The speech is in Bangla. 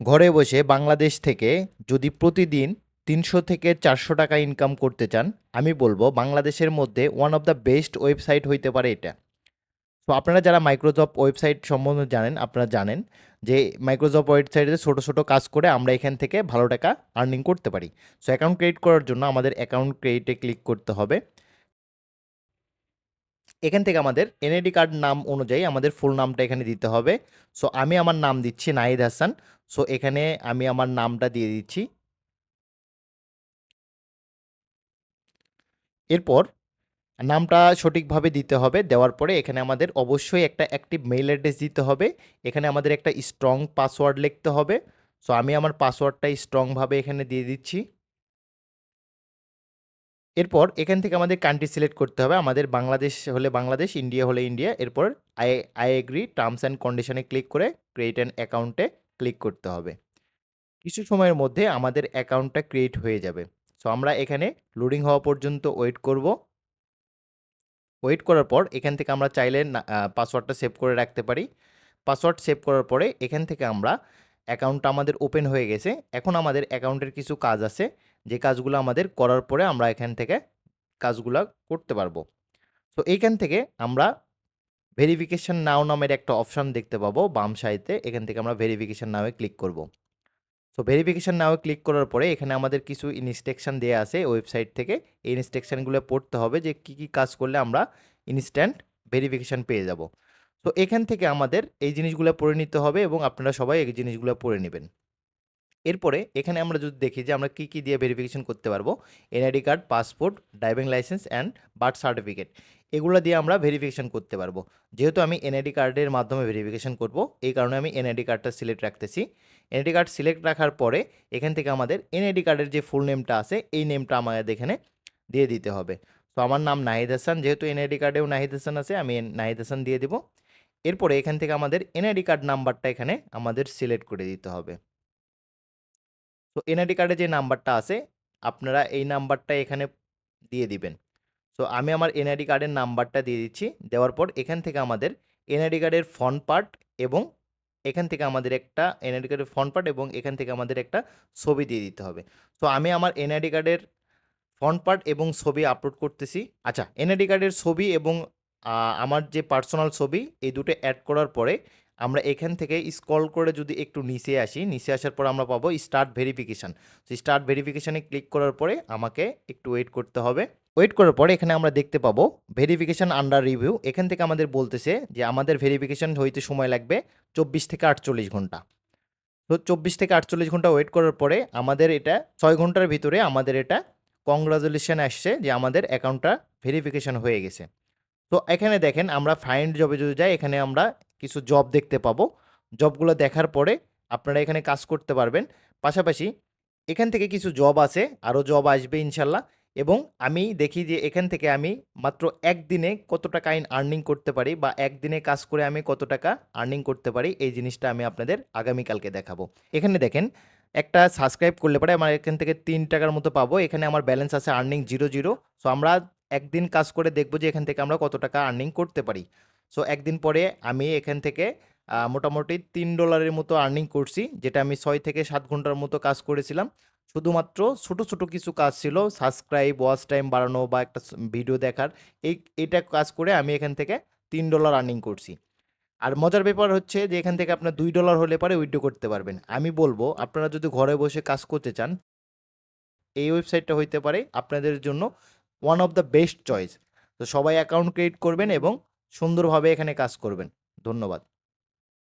ঘরে বসে বাংলাদেশ থেকে যদি প্রতিদিন ৩০০ থেকে ৪০০ টাকা ইনকাম করতে চান, আমি বলব বাংলাদেশের মধ্যে one of the best website হইতে পারে এটা। তো আপনারা যারা মাইক্রোসফট ওয়েবসাইট সম্বন্ধে জানেন, আপনারা জানেন যে মাইক্রোসফট ওয়েবসাইটে ছোট, ছোট কাজ করে আমরা এখান থেকে ভালো টাকা আর্নিং করতে পারি। সো অ্যাকাউন্ট ক্রিয়েট করার জন্য আমাদের অ্যাকাউন্ট ক্রিয়েটে ক্লিক করতে হবে। এখান থেকে আমাদের এনআইডি কার্ড নাম অনুযায়ী আমাদের ফুল নামটা এখানে দিতে হবে। সো আমি আমার নাম দিচ্ছি নাহিদ হাসান। সো এখানে আমি আমার নামটা দিয়ে দিচ্ছি। এরপর নামটা সঠিকভাবে দিতে হবে। দেওয়ার পরে এখানে আমাদের অবশ্যই একটা অ্যাক্টিভ মেইল অ্যাড্রেস দিতে হবে। এখানে আমাদের একটা স্ট্রং পাসওয়ার্ড লিখতে হবে। সো আমি আমার পাসওয়ার্ডটা স্ট্রংভাবে এখানে দিয়ে দিচ্ছি। এরপর এখান থেকে আমাদের কান্ট্রি সিলেক্ট করতে হবে। আমাদের বাংলাদেশ হলে বাংলাদেশ, ইন্ডিয়া হলে ইন্ডিয়া। এরপর I I agree terms and কন্ডিশনে ক্লিক করে ক্রিয়েট অ্যান অ্যাকাউন্টে ক্লিক করতে হবে। কিছু সময়ের মধ্যে আমাদের অ্যাকাউন্টটা ক্রিয়েট হয়ে যাবে। সো আমরা এখানে লোডিং হওয়া পর্যন্ত ওয়েট করব। ওয়েট করার পর এখান থেকে আমরা চাইলে পাসওয়ার্ডটা সেভ করে রাখতে পারি। পাসওয়ার্ড সেভ করার পরে এখান থেকে আমরা অ্যাকাউন্টটা আমাদের ওপেন হয়ে গেছে। এখন আমাদের অ্যাকাউন্টের কিছু কাজ আছে, যে কাজগুলো আমাদের করার পরে আমরা এখান থেকে কাজগুলা করতে পারবো। তো এইখান থেকে আমরা ভেরিফিকেশন নাও নামের একটা অপশন দেখতে পাবো বাম সাইডে। এখান থেকে আমরা ভেরিফিকেশন নাওয়ে ক্লিক করব। সো ভেরিফিকেশন নাও ক্লিক করার পরে এখানে আমাদের কিছু ইনস্ট্রাকশন দেয়া আছে ওয়েবসাইট থেকে। এই ইনস্ট্রাকশনগুলো পড়তে হবে যে কি, কি কাজ করলে আমরা ইনস্ট্যান্ট ভেরিফিকেশন পেয়ে যাব। তো এখান থেকে আমাদের এই জিনিসগুলো পড়ে নিতে হবে এবং আপনারা সবাই এই জিনিসগুলো পড়ে নেবেন। এরপরে এখানে আমরা যদি দেখি যে আমরা কি, কি দিয়ে ভেরিফিকেশন করতে পারবো। NID card, passport, driving licence and birth certificate, এগুলো দিয়ে আমরা ভেরিফিকেশন করতে পারবো। যেহেতু আমি এনআইডি কার্ডের মাধ্যমে ভেরিফিকেশন করব, এই কারণে আমি এনআইডি কার্ডটা সিলেক্ট রাখতেছি। এনআইডি কার্ড সিলেক্ট রাখার পরে এখান থেকে আমাদের এনআইডি কার্ডের যে ফুল নেমটা আছে এই নেমটা আমাদের এখানে দিয়ে দিতে হবে। তো আমার নাম নাহিদ হাসান, যেহেতু এনআইডি কার্ডেও নাহিদ হাসান আছে, আমি নাহিদ হাসান দিয়ে দিব। এরপরে এখান থেকে আমাদের এনআইডি কার্ড নাম্বারটা এখানে আমাদের সিলেক্ট করে দিতে হবে। তো এনআইডি কার্ডে যে নাম্বারটা আছে আপনারা এই নাম্বারটা এখানে দিয়ে দিবেন। সো আমি আমার এনআইডি কার্ডের নাম্বারটা দিয়ে দিচ্ছি। দেওয়ার পর এখান থেকে আমাদের এনআইডি কার্ডের ফ্রন্ট পার্ট এবং এখান থেকে আমাদের একটা এনআইডি কার্ডের ফ্রন্ট পার্ট এবং এখান থেকে আমাদের একটা ছবি দিয়ে দিতে হবে। তো আমি আমার এনআইডি কার্ডের ফ্রন্ট পার্ট এবং ছবি আপলোড করতেছি। আচ্ছা, এনআইডি কার্ডের ছবি এবং আমার যে পার্সোনাল ছবি এই দুটো অ্যাড করার পরে আমরা এখান থেকে স্ক্রল করে যদি একটু নিচে আসি, নিচে আসার পর আমরা পাবো স্টার্ট ভেরিফিকেশান। তো স্টার্ট ভেরিফিকেশানে ক্লিক করার পরে আমাকে একটু ওয়েট করতে হবে। ওয়েট করার পরে এখানে আমরা দেখতে পাবো ভেরিফিকেশান আন্ডার রিভিউ। এখান থেকে আমাদের বলতেছে যে আমাদের ভেরিফিকেশান হইতে সময় লাগবে ২৪ থেকে ৪৮ ঘন্টা। তো ২৪ থেকে ৪৮ ঘন্টা ওয়েট করার পরে আমাদের এটা ৬ ঘন্টার ভিতরে আমাদের এটা কংগ্রাচুলেশন আসছে যে আমাদের অ্যাকাউন্টটা ভেরিফিকেশন হয়ে গেছে। তো এখানে দেখেন আমরা ফাইন্ড জবে যদি যাই এখানে আমরা কিছু জব দেখতে পাবো। জবগুলো দেখার পরে আপনারা এখানে কাজ করতে পারবেন। পাশাপাশি এখান থেকে কিছু জব আছে, আরও জব আসবে ইনশাল্লাহ। এবং আমি দেখি যে এখান থেকে আমি মাত্র একদিনে কত টাকা আর্নিং করতে পারি বা একদিনে কাজ করে আমি কত টাকা আর্নিং করতে পারি, এই জিনিসটা আমি আপনাদের আগামীকালকে দেখাবো। এখানে দেখেন একটা সাবস্ক্রাইব করলে পরে আমার এখান থেকে ৩ টাকার মতো পাবো। এখানে আমার ব্যালেন্স আছে আর্নিং 0, 0। সো আমরা একদিন কাজ করে দেখব যে এখান থেকে আমরা কত টাকা আর্নিং করতে পারি। সো একদিন পরে আমি এখান থেকে মোটামুটি $3 মতো আর্নিং করছি, যেটা আমি ৬ থেকে ৭ ঘন্টার মতো কাজ করেছিলাম। শুধুমাত্র ছোট, ছোট কিছু কাজ ছিল, সাবস্ক্রাইব, ওয়াচ টাইম বাড়ানো বা একটা ভিডিও দেখার। এইটা কাজ করে আমি এখান থেকে $3 আর্নিং করছি। আর মজার ব্যাপার হচ্ছে যে এখান থেকে আপনার $2 হলে পরে উইথড্র করতে পারবেন। আমি বলব আপনারা যদি ঘরে বসে কাজ করতে চান, এই ওয়েবসাইটটা হইতে পারে আপনাদের জন্য one of the best choice. তো সবাই অ্যাকাউন্ট ক্রিয়েট করবেন এবং সুন্দরভাবে এখানে কাজ করবেন। ধন্যবাদ।